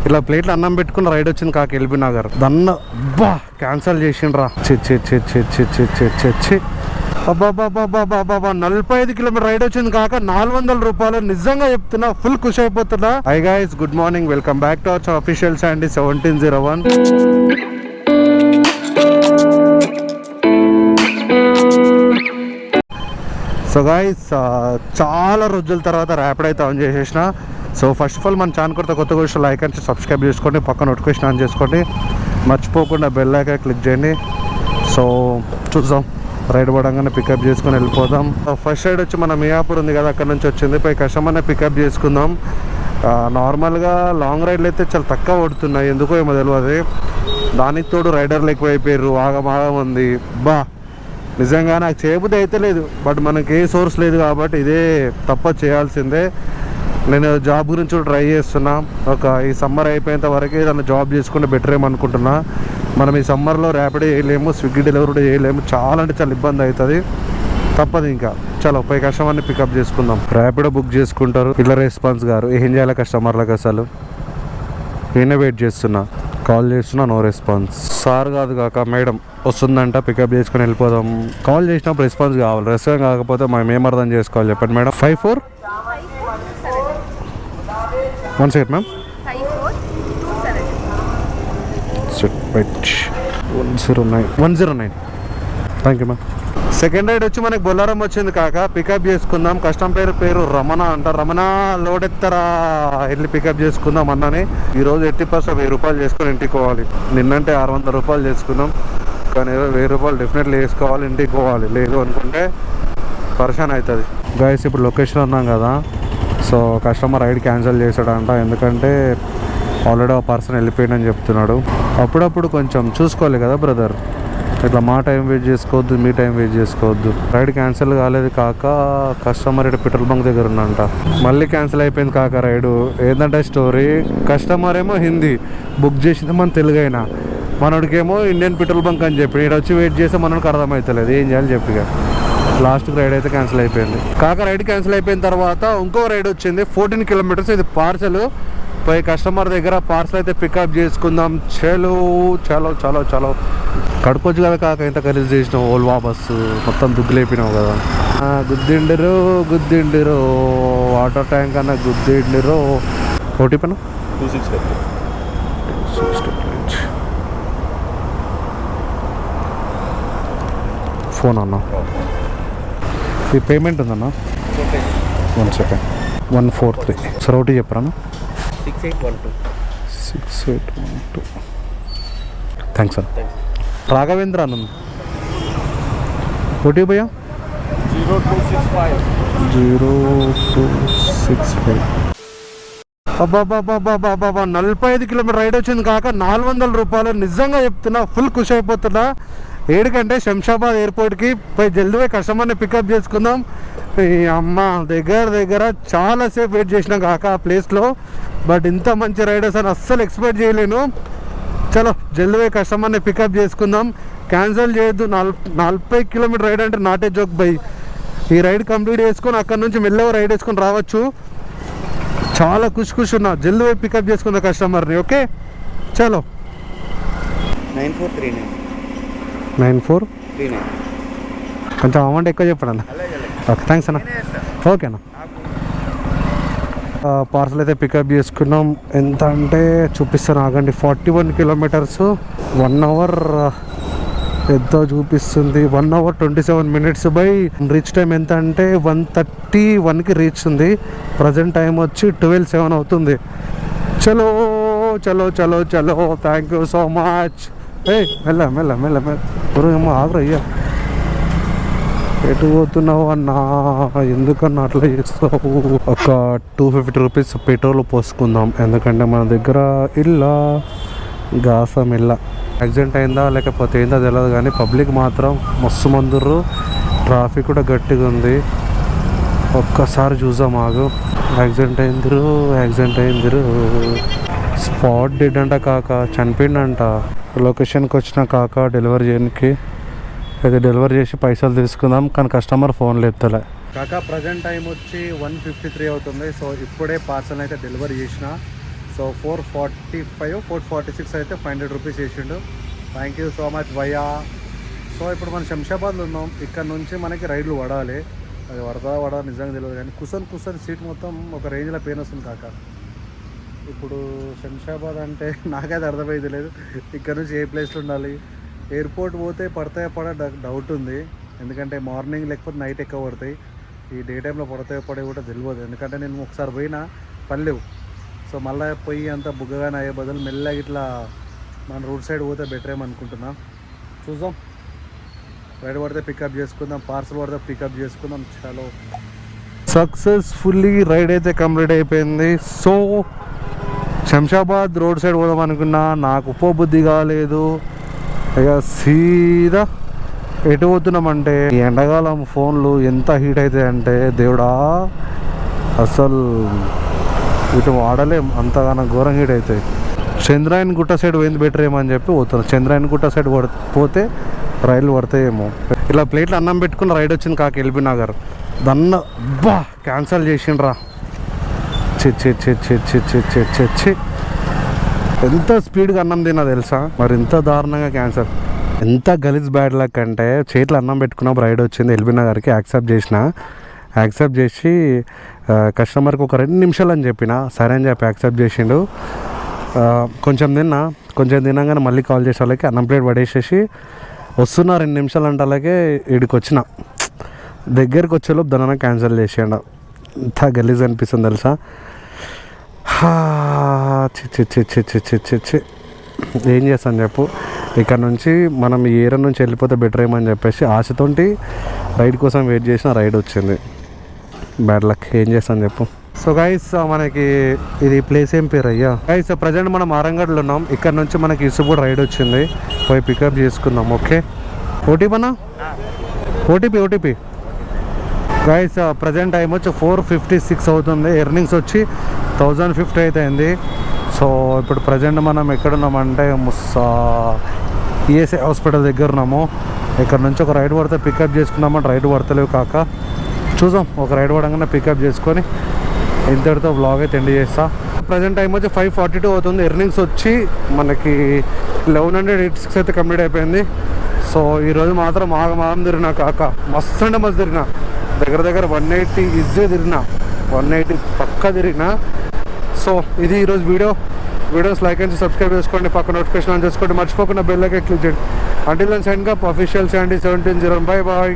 ఇలా ప్లేట్లు అన్నం పెట్టుకుని రైడ్ వచ్చింది కాక ఎల్బీ నగర్ దన్న బా క్యాన్సల్ చేసిండ్రా చి అబ్బాబాబాబాబాబా 45 కిలోమీటర్ రైడ్ వచ్చింది కాక 400 రూపాయలు. నిజంగా చెప్తున్నా, ఫుల్ ఖుషి అయిపోతున్నా. Hi guys, good morning, welcome back to our official Sandy 1701. So guys, చాలా రోజుల తర్వాత ర్యాపిడ్ అయితే ఆన్ చేసేసిన. సో ఫస్ట్ ఆఫ్ ఆల్ మన ఛానల్ కొత్త విషయాలు లైక్ అండ్ సబ్స్క్రైబ్ చేసుకోండి, పక్కన నోటిఫికేషన్ ఆన్ చేసుకోండి, మర్చిపోకుండా బెల్ ఐకాన్ క్లిక్ చేయండి. సో చూద్దాం, రైడ్ పడంగానే పికప్ చేసుకొని వెళ్ళిపోదాం. ఫస్ట్ రైడ్ వచ్చి మన మియాపూర్ ఉంది కదా, అక్కడ నుంచి వచ్చింది. పోయి కస్టమర్ని పికప్ చేసుకుందాం. నార్మల్గా లాంగ్ రైడ్లు అయితే చాలా తక్కువ పడుతున్నాయి, ఎందుకో ఏమో తెలియదు. దానికి తోడు రైడర్లు ఎక్కువైపోయారు, ఆగమాగం ఉంది. నిజంగా నాకు చేయబుద్ధి అయితే లేదు, బట్ మనకి ఏ సోర్స్ లేదు కాబట్టి ఇదే తప్ప చేయాల్సిందే. నేను జాబ్ గురించి కూడా ట్రై చేస్తున్నా. ఈ సమ్మర్ అయిపోయేంత వరకు ఏదైనా జాబ్ చేసుకుంటే బెటర్ ఏమనుకుంటున్నా. మనం ఈ సమ్మర్లో ర్యాపిడ్ చేయలేము, స్విగ్గీ డెలివరీ కూడా చేయలేము, చాలా అంటే చాలా ఇబ్బంది అవుతుంది. తప్పదు ఇంకా. చలో పోయి కస్టమర్ని పికప్ చేసుకుందాం. ర్యాపిడో బుక్ చేసుకుంటారు, ఇలా రెస్పాన్స్ గారు ఏం చేయాలి కస్టమర్లకు? అసలు నేనే వెయిట్ చేస్తున్నా, కాల్ చేస్తున్నా, నో రెస్పాన్స్. సార్ కాదు కాక మేడం వస్తుందంట, పికప్ చేసుకుని వెళ్ళిపోదాం. కాల్ చేసినప్పుడు రెస్పాన్స్ కావాలి, రెస్పాన్స్ కాకపోతే మనం ఏం అర్థం చేసుకోవాలి చెప్పండి madam. 54 1 second ma'am, 109. Thank you ma'am. Second ride వచ్చి మనకి బొల్లారం వచ్చింది కాక, పికప్ చేసుకుందాం. కస్టమర్ పేరు రమణ అంట. రమణ లోడ్ ఎత్తారా, వెళ్ళి పికప్ చేసుకుందాం అన్నని. ఈరోజు 80% 1000 రూపాయలు చేసుకుని ఇంటికి పోవాలి. నిన్నంటే 600 రూపాయలు చేసుకున్నాం, కానీ 1000 రూపాయలు డెఫినెట్లీ వేసుకోవాలి, ఇంటికి పోవాలి. లేదు అనుకుంటే పరేషాన్ అవుతుంది. గైస్ ఇప్పుడు లొకేషన్ ఉన్నాం కదా, సో కస్టమర్ రైడ్ క్యాన్సిల్ చేశాడంట. ఎందుకంటే ఆల్రెడీ ఆ పర్సన్ వెళ్ళిపోయాడని చెప్తున్నాడు. అప్పుడప్పుడు కొంచెం చూసుకోవాలి కదా బ్రదర్, ఇట్లా మా టైం వెయిట్ చేసుకోవద్దు, మీ టైం వెయిట్ చేసుకోవద్దు. రైడ్ క్యాన్సిల్ కాలేదు కాక, కస్టమర్ ఇటు పెట్రోల్ బంక్ దగ్గర ఉన్నంట. మళ్ళీ క్యాన్సిల్ అయిపోయింది కాక రైడు. ఏంటంటే స్టోరీ, కస్టమర్ ఏమో హిందీ, బుక్ చేసింది మన తెలుగు అయినా, మనోడికేమో ఇండియన్ పెట్రోల్ బంక్ అని చెప్పి ఇక్కడ వచ్చి వెయిట్ చేస్తే మనోడికి అర్థమవుతలేదు ఏం చేయాలి చెప్పిగా. లాస్ట్కి రైడ్ అయితే క్యాన్సిల్ అయిపోయింది కాక. రైడ్ క్యాన్సిల్ అయిపోయిన తర్వాత ఇంకో రైడ్ వచ్చింది 14 కిలోమీటర్స్. ఇది పార్సల్. పోయి కస్టమర్ దగ్గర పార్సల్ అయితే పికప్ చేసుకుందాం. చలో చలో చలో చలో. కడుకోవచ్చు కదా కాక, ఇంత ఖరీదు చేసినావు. ఓల్వా బస్సు మొత్తం దుగ్గులేపినావు కదా. గుద్దిండిరో వాటర్ ట్యాంక్ అన్న గుద్దిండిరో. ఓటీపీ 26 ఫోన్ అన్న. ఈ పేమెంట్ ఉందన్న, 1 సెకండ్. 143 సార్. ఒకటి చెప్పరా? 6812. Thanks sir. రాఘవేంద్ర అన్న. ఓటీ భయ్యా 0265. అబ్బాబాబాబాబాబా 45 కిలోమీటర్ రైడ్ వచ్చింది కాక 400 రూపాయలు. నిజంగా చెప్తున్నా, ఫుల్ ఖుషి అయిపోతున్నా. ఏడుకంటే శంషాబాద్ ఎయిర్పోర్ట్కి పోయి జల్దీ కస్టమర్ని పికప్ చేసుకుందాం. ఈ అమ్మ దగ్గర చాలాసేపు వెయిట్ చేసినాం కాక ఆ ప్లేస్లో, బట్ ఇంత మంచి రైడర్స్ అని అస్సలు ఎక్స్పెక్ట్ చేయలేను. చలో జల్దీ కస్టమర్ని పికప్ చేసుకుందాం, క్యాన్సిల్ చేయొద్దు. 40 కిలోమీటర్ రైడ్ అంటే నాటే జోక్ బై. ఈ రైడ్ కంప్లీట్ చేసుకొని అక్కడ నుంచి మెల్లగా రైడ్ వేసుకొని రావచ్చు. చాలా ఖుషి ఉన్నా. జల్దీ పికప్ చేసుకుందాం కస్టమర్ని. ఓకే చలో. 9439. కొంచెం అమౌంట్ ఎక్కువ చెప్పండి అన్న. ఓకే థ్యాంక్స్ అన్న. ఓకే అన్న. పార్సల్ అయితే పికప్ చేసుకున్నాం. ఎంత అంటే చూపిస్తాను ఆగండి. 41 కిలోమీటర్స్, 1 అవర్ ఎంతో చూపిస్తుంది. 1 hour 27 minutes by reach time ఎంత అంటే 1:31కి రీచ్ ఉంది. ప్రజెంట్ టైం వచ్చి 12:07 అవుతుంది. చలో చలో చలో చలో. Thank you so much. మెల్ల ఏమో ఆగ్రయ్యా. ఎటు పోతున్నావు అన్నా, ఎందుకన్నా అట్లా చేస్తావు? ఒక 250 రూపీస్ పెట్రోల్ పోసుకుందాం, ఎందుకంటే మన దగ్గర ఇల్లా గాసం ఇల్ల. యాక్సిడెంట్ అయిందా లేకపోతే ఏందో తెలియదు, కానీ పబ్లిక్ మాత్రం మస్తు మందుర్రు. ట్రాఫిక్ కూడా గట్టిగా ఉంది. ఒక్కసారి చూసాం ఆగు. యాక్సిడెంట్ అయిందిరు. స్పాట్ డెడ్ అంట కాక, చనిపోయిందంట. లొకేషన్కి వచ్చిన కాక డెలివరీ చేయడానికి. అయితే డెలివరీ చేసి పైసలు తీసుకుందాం, కానీ కస్టమర్ ఫోన్లు ఎత్తలే కాక. ప్రజెంట్ టైం వచ్చి 1:53 అవుతుంది. సో ఇప్పుడే పార్సల్ అయితే డెలివరీ చేసిన. సో 445 446 అయితే 500 రూపీస్ వేసిండు. థ్యాంక్ యూ సో మచ్ భయ్యా. సో ఇప్పుడు మనం శంషాబాద్లో ఉన్నాం. ఇక్కడ నుంచి మనకి రైడ్లు పడాలి. అది పడదా నిజంగా తెలియదు, కానీ కుసన్ సీట్ మొత్తం ఒక రేంజ్లో పెయిన్ వస్తుంది కాక. ఇప్పుడు శంషాబాద్ అంటే నాకైతే అర్థమైంది లేదు. ఇక్కడ నుంచి ఏ ప్లేస్లో ఉండాలి, ఎయిర్పోర్ట్ పోతే పడతాయో డౌట్ ఉంది. ఎందుకంటే మార్నింగ్ లేకపోతే నైట్ ఎక్కువ పడతాయి. ఈ డే టైంలో పడతాయో కూడా తెలియదు. ఎందుకంటే నేను ఒకసారి పోయినా పడలేవు. సో మళ్ళీ పోయి అంత బుగ్గగానే అయ్యే బదులు మెల్లగా ఇట్లా మన రోడ్ సైడ్ పోతే బెటర్ ఏమనుకుంటున్నా. చూద్దాం, రైడ్ పడితే పికప్ చేసుకుందాం, పార్సల్ పడితే పికప్ చేసుకుందాం. చాలా సక్సెస్ఫుల్లీ రైడ్ అయితే కంప్లీట్ అయిపోయింది. సో శంషాబాద్ రోడ్ సైడ్ పోదాం అనుకున్నా, నాకు ఉపబుద్ధి కాలేదు. ఇక సీదా ఎటు పోతున్నామంటే, ఈ ఎండాకాలం ఫోన్లు ఎంత హీట్ అవుతాయి అంటే దేవుడా, అసలు ఇటు వాడలేం, అంతగానో ఘోరం హీట్ అవుతాయి. చంద్రాయన్ గుట్ట సైడ్ పోయింది బెటర్ ఏమో అని చెప్పి పోతున్నాం. చంద్రాయన్ గుట్ట సైడ్ పోతే రైలు పడతాయేమో. ఇలా ప్లేట్లు అన్నం పెట్టుకున్న రైడ్ వచ్చింది కాక ఎల్బీ నగర్. దన్న బా క్యాన్సల్ చేసిండ్రా. చి ఎంత స్పీడ్గా అన్నం తిన్నా తెలుసా, మరి ఇంత దారుణంగా క్యాన్సల్. ఎంత గలీజ్ బ్యాడ్ లక్ అంటే, చేతిలో అన్నం పెట్టుకున్నప్పుడు రైడ్ వచ్చింది ఎల్బీ నగర్కి. యాక్సెప్ట్ చేసి కస్టమర్కి ఒక 2 నిమిషాలు అని చెప్పిన, సరే అని చెప్పి యాక్సెప్ట్ చేసిండు. కొంచెం తినగానే మళ్ళీ కాల్ చేసే వాళ్ళకి అన్నం ప్లేట్ పడేసేసి వస్తున్నా 2 నిమిషాలు అంటే అలాగే ఈడికి వచ్చిన. దగ్గరికి వచ్చేలోపు దాన్ని క్యాన్సిల్ చేసాడు. ఎంత గలీజ్ అనిపిస్తుంది తెలుసా. చి ఏం చేస్తాను చెప్పు. ఇక్కడ నుంచి మనం ఈ ఏరియా నుంచి వెళ్ళిపోతే బెటర్ ఏమని చెప్పేసి ఆశతోటి రైడ్ కోసం వెయిట్ చేసిన, రైడ్ వచ్చింది. బ్యాడ్ లక్, ఏం చేస్తాను చెప్పు. సో గైస్, మనకి ఇది ప్లేస్ ఏం పేరు అయ్యా గైస్. ప్రజెంట్ మనం ఆరంగడ్లో ఉన్నాం. ఇక్కడ నుంచి మనకి ఇసుబూడ రైడ్ వచ్చింది, పోయి పికప్ చేసుకుందాం. Okay, OTP guys. Present time వచ్చి 4:56 అవుతుంది. ఎర్నింగ్స్ వచ్చి 1050 అయితే అయింది. సో ఇప్పుడు ప్రజెంట్ మనం ఎక్కడున్నామంటే ఈఎస్ఐ హాస్పిటల్ దగ్గర ఉన్నాము. ఇక్కడ నుంచి ఒక రైడ్ పడితే పికప్ చేసుకున్నామంటే రైడ్ పడతలేవు కాక. చూద్దాం, ఒక రైడ్ పడగానే పికప్ చేసుకొని ఇంతటితో వ్లాగ్ అయితే ఎండ్ చేస్తా. ప్రజెంట్ టైం వచ్చి 5:42 అవుతుంది. ఎర్నింగ్స్ వచ్చి మనకి 1186 అయితే కంప్లీట్ అయిపోయింది. సో ఈరోజు మాత్రం మాగమాగం తిరిగినా కాక, మస్తు అంటే మస్తు తిరిగినా. దగ్గర 180 ఈజీగా తిరిగినా, 180 పక్కా తిరిగినా. సో ఇది ఈరోజు వీడియోస్ లైక్ అండ్ సబ్స్క్రైబ్ చేసుకోండి, పక్క నోటిఫికేషన్ ఆన్ చేసుకోండి, మర్చిపోకుండా బెల్ ఐకాన్ క్లిక్ చేయండి. Until then sign up, official 17 bye bye.